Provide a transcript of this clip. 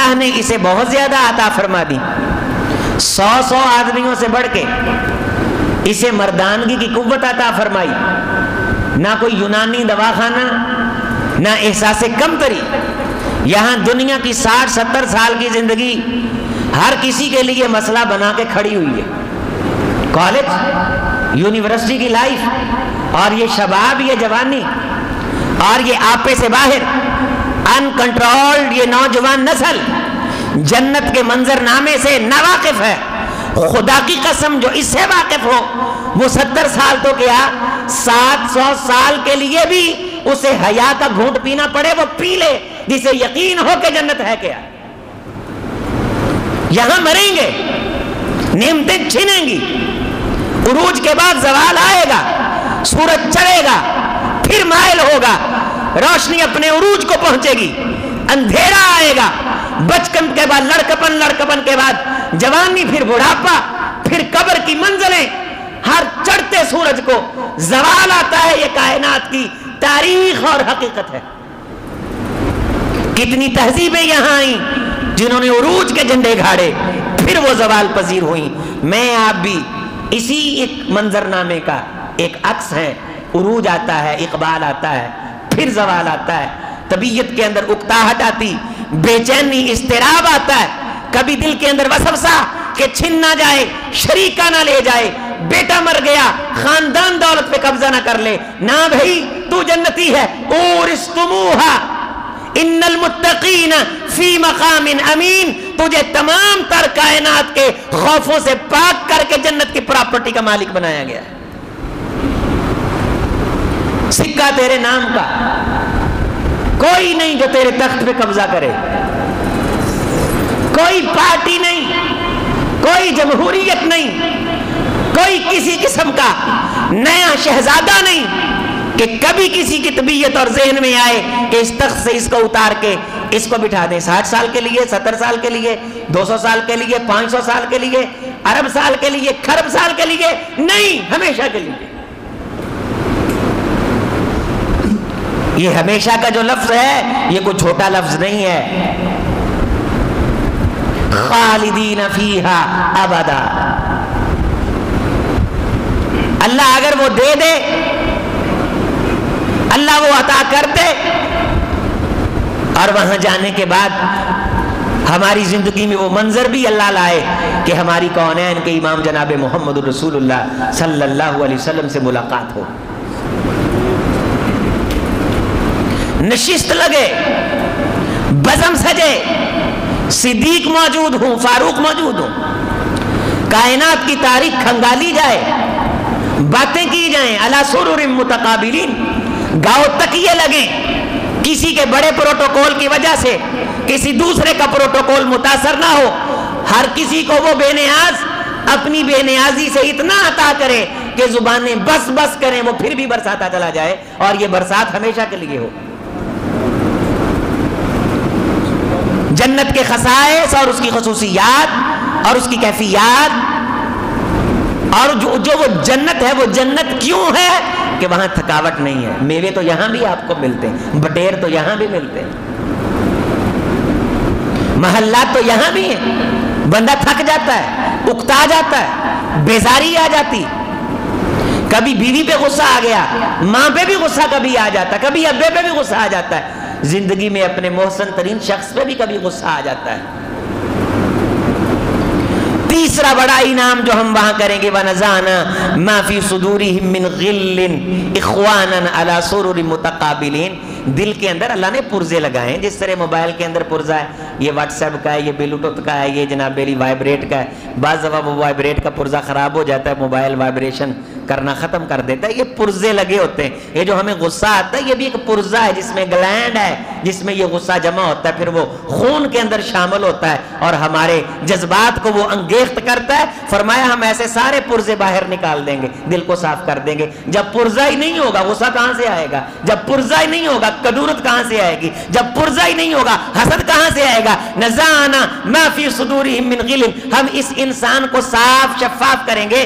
اللہ نے اسے بہت زیادہ عطا فرما دی، 100 آدمیوں سے بڑھ کے اسے مردانگی کی قوت عطا فرمائی، نہ کوئی یونانی دواخانہ، نہ احساس کمتری۔ یہاں دنیا کی 60-70 سال کی زندگی ہر کسی کے لیے مسئلہ بنا کے کھڑی ہوئی ہے۔ کالج، یونیورسٹی کی لائف، اور یہ شباب، یہ جوانی، اور یہ آپے سے باہر انکنٹرولڈ یہ نوجوان نسل جنت کے منظر نامے سے ناواقف ہے۔ خدا کی قسم جو اس سے واقف ہو وہ 70 سال تو کیا 700 سال کے لیے بھی اسے حیا کا گھونٹ پینا پڑے وہ پی لے، جسے یقین ہو کہ جنت ہے کیا۔ یہاں مریں گے، نعمتیں چھنیں گی، عروج کے بعد زوال آئے گا، سورج چڑھے گا، پھر مائل ہوگا، روشنی اپنے عروج کو پہنچے گی، اندھیرا آئے گا، بچپن کے بعد لڑکپن، لڑکپن کے بعد جوانی، پھر بڑھاپا، پھر قبر کی منزلیں۔ ہر چڑھتے سورج کو زوال آتا ہے، یہ کائنات کی تاریخ اور حقیقت ہے۔ کتنی تہذیبیں یہاں آئیں جنہوں نے عروج کے جھنڈے گھاڑے، پھر وہ زوال پذیر ہوئیں۔ میں آپ بھی اسی ایک منظرنامے کا ایک عکس ہے۔ عروج آتا ہے، اقبال آتا ہے، پھر زوال آتا ہے، طبیعت کے اندر اکتاہٹ آتی، بے چینی، اضطراب آتا ہے، کبھی دل کے اندر وسوسہ کہ چھن نہ جائے، شریکہ نہ لے جائے، بیٹا مر گیا، خاندان دولت پہ قبضہ نہ کر لے، نہ بھئی تو جنتی ہے، اورثتموہا ان المتقین فی مقام امین، تجھے تمام تر کائنات کے خوفوں سے پاک کر کے جنت کی پراپرٹی کا مالک بنایا گیا ہے۔ سکہ تیرے نام کا، کوئی نہیں جو تیرے تخت پہ قبضہ کرے، کوئی پارٹی نہیں، کوئی جمہوریت نہیں، کوئی کسی قسم کا نیا شہزادہ نہیں کہ کبھی کسی کی طبیعت اور ذہن میں آئے کہ اس تخت سے اس کو اتار کے اس کو بٹھا دیں 60 سال کے لیے، 70 سال کے لیے، 200 سال کے لیے، 500 سال کے لیے، ارب سال کے لیے، کھرب سال کے لیے، نہیں، ہمیشہ کے لیے۔ یہ ہمیشہ کا جو لفظ ہے یہ کوئی چھوٹا لفظ نہیں ہے۔ خالدین فیہا ابدا، اللہ اگر وہ دے دے، اللہ وہ عطا کر دے، اور وہاں جانے کے بعد ہماری زندگی میں وہ منظر بھی اللہ لائے کہ ہماری کونین کے امام جناب محمد رسول اللہ صلی اللہ علیہ وسلم سے ملاقات ہو، نشست لگے، بزم سجے، صدیق موجود ہوں، فاروق موجود ہوں، کائنات کی تاریخ کھنگالی جائے، باتیں کی جائیں، علی سرر متقابلین، گاؤ تکیے لگیں، کسی کے بڑے پروٹوکول کی وجہ سے کسی دوسرے کا پروٹوکول متاثر نہ ہو، ہر کسی کو وہ بے نیاز اپنی بے نیازی سے اتنا عطا کرے کہ زبانیں بس بس کریں، وہ پھر بھی برساتا چلا جائے، اور یہ برسات ہمیشہ کے لیے ہو۔ جنت کے خصائص اور اس کی خصوصیات اور اس کی کیفیات، اور جو وہ جنت ہے، وہ جنت کیوں ہے کہ وہاں تھکاوٹ نہیں ہے، میوے تو یہاں بھی آپ کو ملتے ہیں، بٹیر تو یہاں بھی ملتے ہیں، محلات تو یہاں بھی ہیں، بندہ تھک جاتا ہے، اکتا جاتا ہے، بیزاری آ جاتی، کبھی بیوی پہ غصہ آ گیا، ماں پہ بھی غصہ کبھی آ جاتا ہے، کبھی ابے پہ بھی غصہ آ جاتا ہے، زندگی میں اپنے محسن ترین شخص پہ بھی کبھی غصہ آ جاتا ہے۔ تیسرا بڑا انعام جو ہم وہاں کریں گے، وَنَزَعْنَا مَا فِي صُدُورِهِم مِّن غِلٍّ إِخْوَانًا عَلَى سُرُرٍ مُتَقَابِلِينَ، دل کے اندر اللہ نے پرزے لگائے ہیں، جس طرح موبائل کے اندر پرزہ ہے، یہ واٹس ایپ کا ہے، یہ بلوٹوتھ کا ہے، یہ جناب میری وائبریٹ کا ہے، بعض دفعہ وہ وائبریٹ کا پرزہ خراب ہو جاتا ہے، موبائل وائبریشن کرنا ختم کر دیتا ہے، یہ پرزے لگے ہوتے ہیں۔ یہ جو ہمیں غصہ آتا ہے یہ بھی ایک پرزہ ہے، جس میں گلینڈ ہے، جس میں یہ غصہ جمع ہوتا ہے، پھر وہ خون کے اندر شامل ہوتا ہے اور ہمارے جذبات کو وہ انگیخت کرتا ہے۔ فرمایا ہم ایسے سارے پرزے باہر نکال دیں گے، دل کو صاف کر دیں گے۔ جب پرزہ ہی نہیں ہوگا غصہ کہاں سے آئے گا؟ جب پرزہ ہی نہیں ہوگا کدورت کہاں سے آئے گی؟ جب پرزہ ہی نہیں ہوگا حسد کہاں سے آئے گا؟ نزعنا ما فی صدورہم من غل، ہم اس انسان کو صاف شفاف کریں گے،